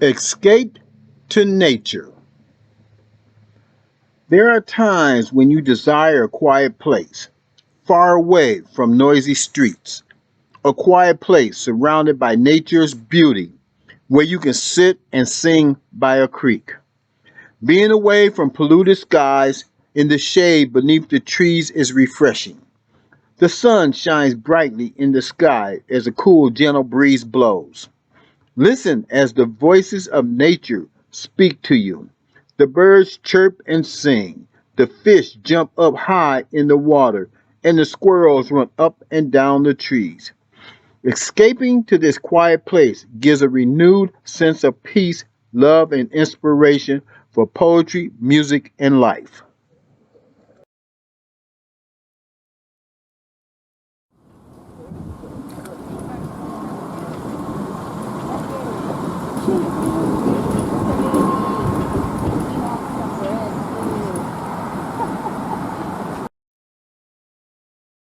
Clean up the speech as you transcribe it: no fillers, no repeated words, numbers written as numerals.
Escape to nature. There are times when you desire a quiet place, far away from noisy streets, a quiet place surrounded by nature's beauty, where you can sit and sing by a creek. Being away from polluted skies in the shade beneath the trees is refreshing. The sun shines brightly in the sky as a cool, gentle breeze blows. Listen as the voices of nature speak to you. The birds chirp and sing. The fish jump up high in the water, and the squirrels run up and down the trees. Escaping to this quiet place gives a renewed sense of peace, love, and inspiration for poetry, music, and life.